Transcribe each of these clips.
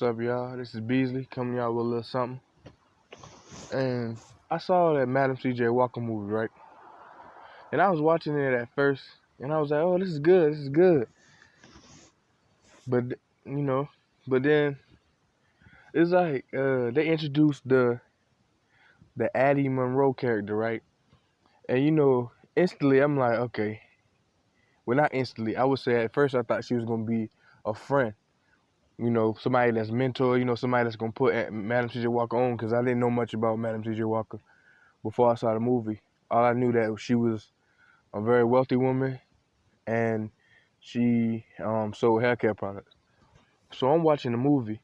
What's up, y'all? This is Beasley coming y'all with a little something. And I saw that Madam C.J. Walker movie, right? And I was watching it at first, and I was like, "Oh, this is good. This is good." But you know, but then it's like they introduced the Addie Monroe character, right? And instantly I'm like, okay. Well, not instantly. I would say at first I thought she was gonna be a friend. Somebody that's mentor. Somebody that's gonna put Madam C.J. Walker on, because I didn't know much about Madam C.J. Walker before I saw the movie. All I knew that she was a very wealthy woman, and she sold hair care products. So I'm watching the movie,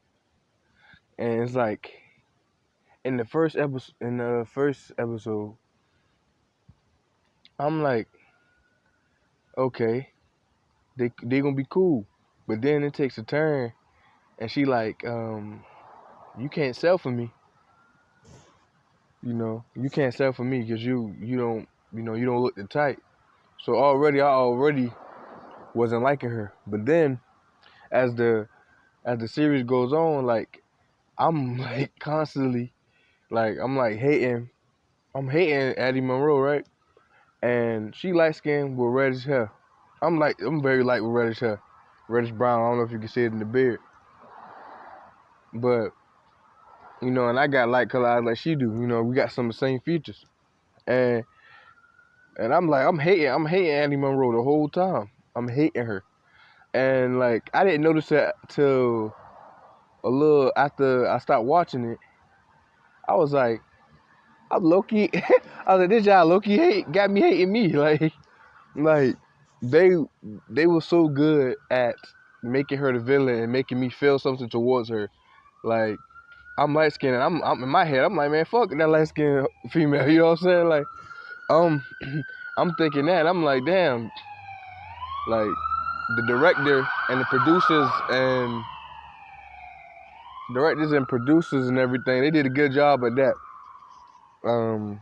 and it's like in the first episode, I'm like, okay, they gonna be cool. But then it takes a turn, and she like, you can't sell for me. You can't sell for me because you don't look the type. So I already wasn't liking her. But then as the series goes on, like I'm like constantly like I'm hating Addie Monroe, right? And she light skinned with reddish hair. I'm very light with reddish hair. Reddish brown. I don't know if you can see it in the beard. But and I got light color eyes like she do. We got some of the same features. And I'm hating Addie Monroe the whole time. I'm hating her. And like I didn't notice that till a little after I stopped watching it. I was like, I'm low key. I was like, this y'all low key got me hating me. Like they they were so good at making her the villain and making me feel something towards her. Like I'm light skinned, and I'm in my head. I'm like, man, fuck that light skinned female. You know what I'm saying? Like um, I'm thinking that. I'm like, damn. Like the directors and producers and everything, they did a good job at that. Um,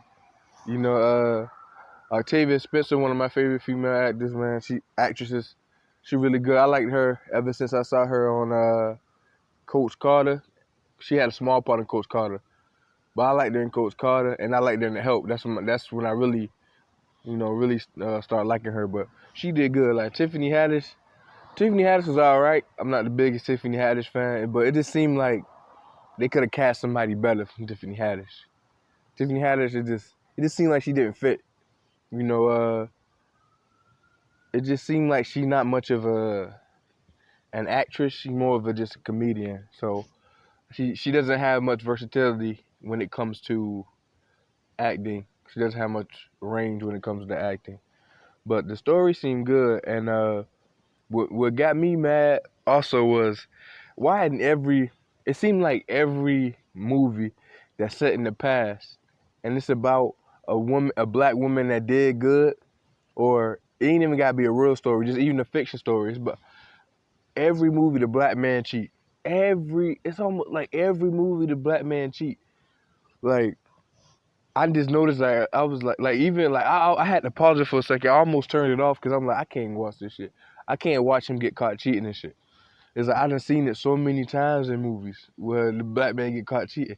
you know, Octavia Spencer, one of my favorite female actors, man. She really good. I liked her ever since I saw her on Coach Carter. She had a small part in Coach Carter, but I liked her in Coach Carter, and I liked her in The Help. That's when I really started liking her. But she did good. Like Tiffany Haddish. Tiffany Haddish was all right. I'm not the biggest Tiffany Haddish fan, but it just seemed like they could have cast somebody better than Tiffany Haddish. Tiffany Haddish, it just seemed like she didn't fit. You know, it just seemed like she's not much of an actress. She's more of just a comedian. So she doesn't have much versatility when it comes to acting. She doesn't have much range when it comes to acting. But the story seemed good, and what got me mad also was why in every it seemed like every movie that's set in the past and it's about a black woman that did good, or it ain't even gotta be a real story, just even a fiction story. But every movie the black man cheat. It's almost like every movie the black man cheat. Like I just noticed, like I was like even like I had to pause it for a second. I almost turned it off because I'm like, I can't watch this shit. I can't watch him get caught cheating and shit. It's like I done seen it so many times in movies where the black man get caught cheating.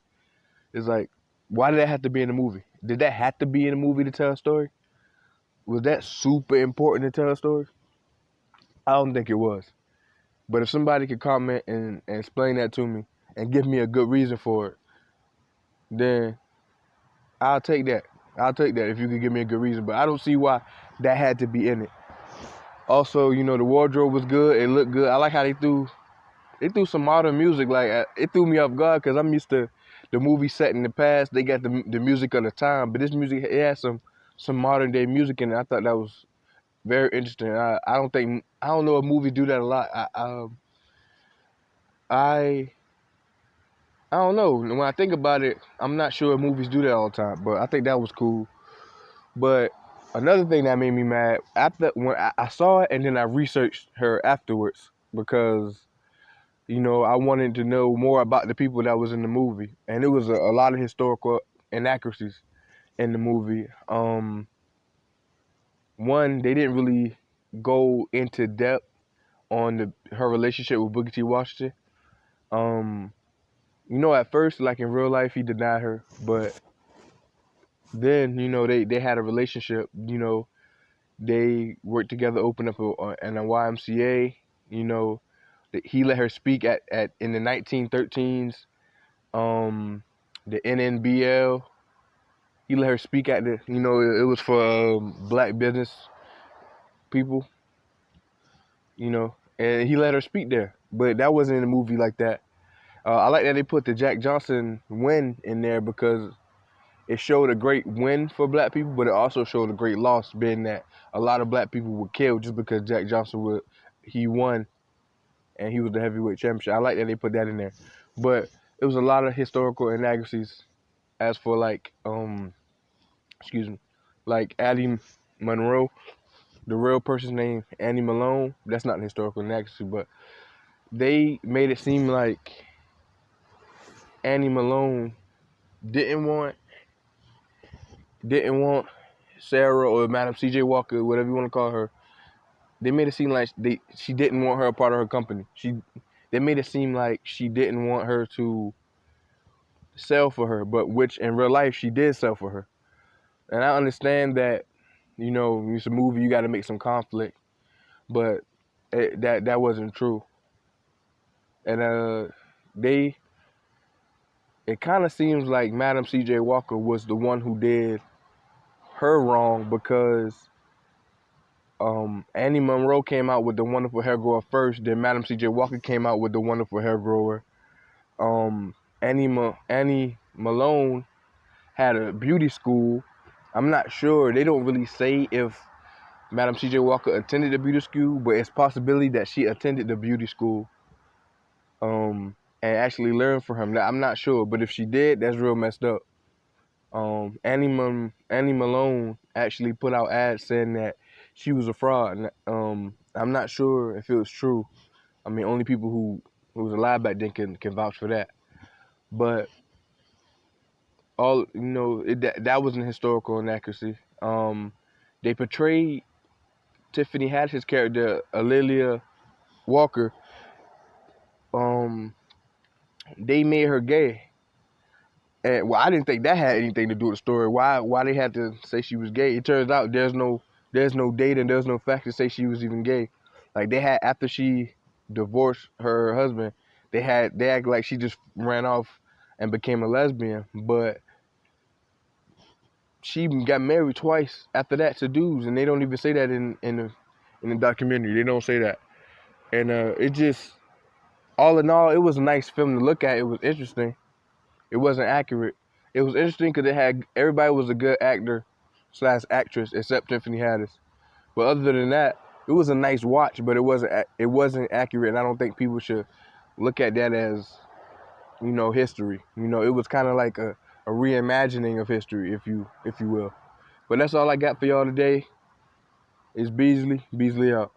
It's like, why did that have to be in the movie? Did that have to be in the movie to tell a story? Was that super important to tell a story? I don't think it was. But if somebody could comment and explain that to me and give me a good reason for it, then I'll take that. I'll take that if you could give me a good reason. But I don't see why that had to be in it. Also, the wardrobe was good. It looked good. I like how they threw some modern music. Like it threw me off guard because I'm used to the movie set in the past. They got the music of the time, but this music, it had some modern day music in it. I thought that was very interesting. I don't know if movies do that a lot. I don't know. When I think about it, I'm not sure if movies do that all the time, but I think that was cool. But another thing that made me mad after when I saw it and then I researched her afterwards because I wanted to know more about the people that was in the movie, and it was a lot of historical inaccuracies in the movie. One, they didn't really go into depth on her relationship with Booker T. Washington. At first, like in real life, he denied her, but then, they had a relationship. They worked together, opened up in a YMCA. You know, he let her speak at in the 1913s. The NNBL. He let her speak at it was for black business people. And he let her speak there. But that wasn't in a movie like that. I like that they put the Jack Johnson win in there because it showed a great win for black people, but it also showed a great loss, being that a lot of black people were killed just because Jack Johnson he won and he was the heavyweight championship. I like that they put that in there. But it was a lot of historical inaccuracies as for like Addie Monroe, the real person's name, Annie Malone. That's not an historical inaccuracy, but they made it seem like Annie Malone didn't want Sarah or Madam C.J. Walker, whatever you want to call her. They made it seem like she didn't want her a part of her company. They made it seem like she didn't want her to sell for her, but which in real life she did sell for her. And I understand that, when it's a movie, you got to make some conflict, but that wasn't true. And it kind of seems like Madam C.J. Walker was the one who did her wrong because Annie Monroe came out with the wonderful hair grower first, then Madam C.J. Walker came out with the wonderful hair grower. Annie Malone had a beauty school. I'm not sure. They don't really say if Madam C.J. Walker attended the beauty school, but it's possibility that she attended the beauty school and actually learned from him. I'm not sure, but if she did, that's real messed up. Annie Malone actually put out ads saying that she was a fraud. I'm not sure if it was true. I mean, only people who was alive back then can vouch for that. But that was an historical inaccuracy. They portrayed Tiffany Haddish's character, A'Lelia Walker. They made her gay. And I didn't think that had anything to do with the story. Why they had to say she was gay? It turns out there's no data and there's no fact to say she was even gay. Like they had after she divorced her husband, they act like she just ran off and became a lesbian, but she got married twice after that to dudes, and they don't even say that in the documentary. They don't say that, and it just all in all, it was a nice film to look at. It was interesting. It wasn't accurate. It was interesting because everybody was a good actor / actress except Tiffany Haddish. But other than that, it was a nice watch, but it wasn't accurate. And I don't think people should look at that as history. It was kind of like a reimagining of history, if you will. But that's all I got for y'all today. It's Beasley out.